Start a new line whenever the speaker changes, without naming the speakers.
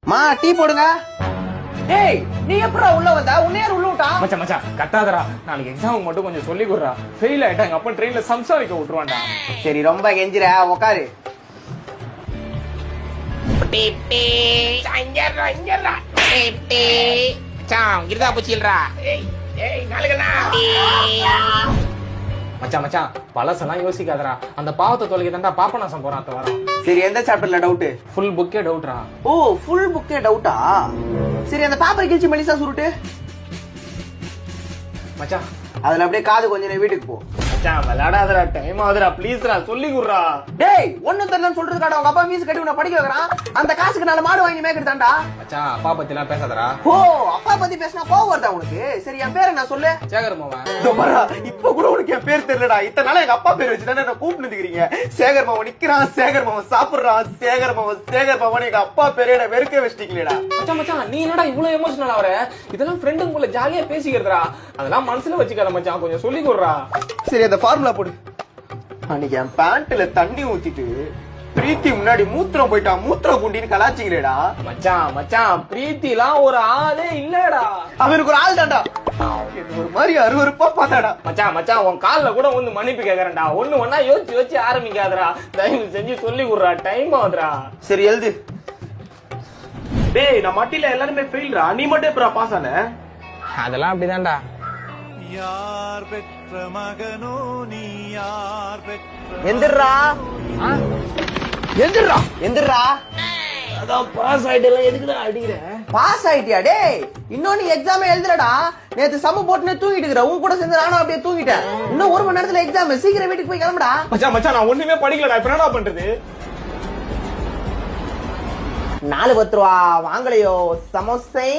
மா டீ போடுங்க. டேய் நீ எப்பறா உள்ள வந்தா? உன்னை யார் உள்ள விட்டா?
மச்சான் மச்சான் கத்தாதடா. நாளைக்கு எக்ஸாமுக்கு மட்டும் கொஞ்சம் சொல்லி கொடுறா. ஃபெயில் ஆயிட்டா எங்க அப்பா ட்ரெயின்ல சம்சாரிக்க விட்டுருவான்டா.
சரி ரொம்ப கெஞ்சிர உட்காரு.
மச்சான் மச்சான் பழசெல்லாம் யோசிக்காதடா. அந்த பாவத்தை தொலைக்க தாண்டா பாப்பநாசம் போறான் அத்த வரோம்.
சரி எந்த சாப்டர்ல டவுட்?
ஃபுல் புக்கே டவுட்ரா.
ஓ ஃபுல் புக்கே டவுட்டா? சரி அந்த பேப்பர் கிழிச்சு மெலிசா சுருட்டு.
மச்சான்
அதுல அப்படியே காது கொஞ்சம் நேரம் வீட்டுக்கு போ.
மச்சான் விளையாடாதடா. டைம் ஆகுதுடா. ப்ளீஸ்டா சொல்லி குடுறா.
டேய் ஒண்ணும் தெரியலன்னு சொல்றதுக்காடா உங்க அப்பா மீஸ் கட்டி உன்னை படிக்க வைக்கிறான். அந்த காசுக்கு நாலு மாடு வாங்கி மேய்க்கிறதாண்டா.
மச்சான் அப்பா பத்தி எல்லாம் பேசாதடா.
ஓ அப்பா பத்தி பேசினா கோவம் வருதா உனக்கு? சரி என் பேரை நான் சொல்லு.
சேகர் மாமா.
இப்ப கூட உனக்கு என் பேர் தெரியலடா. இத்தனை நாள் எங்க அப்பா பேர் வச்சுதானே என்ன கூப்பிட்டுக்கிறீங்க. சேகர் மாமா நிக்கிறான், சேகர் மாமா சாப்பிடுறான், சேகர் மாமா எங்க அப்பா பேரே என்ன வெறுக்க வச்சிட்டீங்களேடா.
மச்சான் மச்சான் நீ என்னடா இவ்வளவு எமோஷனல் ஆவற? இதெல்லாம் ஃப்ரெண்டுக்குள்ள ஜாலியா பேசிக்கிறதுடா. அதெல்லாம் மனசுல வச்சுக்காத மச்சான். கொஞ்சம் சொல்லி குடுறா.
சரி அந்த ஃபார்முலா போடு. அன்னைக்கு என் பேண்ட்ல தண்ணி ஊத்திட்டு பிரீத்தி முன்னாடி மூத்திரம் போயிட்டான், மூத்திர குண்டின்னு கலாச்சிக்கிறேடா.
மச்சான் மச்சான் பிரீத்திலாம் ஒரு ஆளே இல்லடா.
அவனுக்கு ஒரு ஆள் தான்டா. ஒரு மாதிரி அருவருப்பா பார்த்தாடா.
மச்சான் மச்சான் உன் கால்ல கூட வந்து மன்னிப்பு கேக்குறேன்டா. ஒண்ணா யோசிச்சு ஆரம்பிக்காதடா. தயவு செஞ்சு சொல்லி குடுறா. டைம் ஆகுதுடா.
சரி எழுது.
டேய் நான் மட்டில எல்லாருமே ஃபெயில்ரா. நீ மட்டும் எப்பறா பாஸ் ஆன?
அதெல்லாம் அப்படிதான்டா.
யார் பெற்ற மகனோ நீ யார் பெற்ற
எந்திரா எந்திரா எந்திரா.
அதான் பாஸ் ஆயிட்டல. எதுக்குடா அடிக்கிற?
பாஸ் ஆயிட்டியா? டேய் இன்னொன்னு எக்ஸாம் எழுதுறடா. நேத்து சம போட்டுனே தூங்கிட்டு இருக்கிற. உன் கூட சேர்ந்து நானும் அப்படியே தூங்கிட்டேன். இன்னும் ஒரு மணி நேரத்துல எக்ஸாம். சீக்கிரம் வீட்டுக்கு போய் கிளம்புடா.
மச்சான் மச்சான் நான் ஒண்ணுமே படிக்கலடா. இப்ப என்னடா பண்றது?
4 10 ரூபா வாங்கலையோ சமோசை.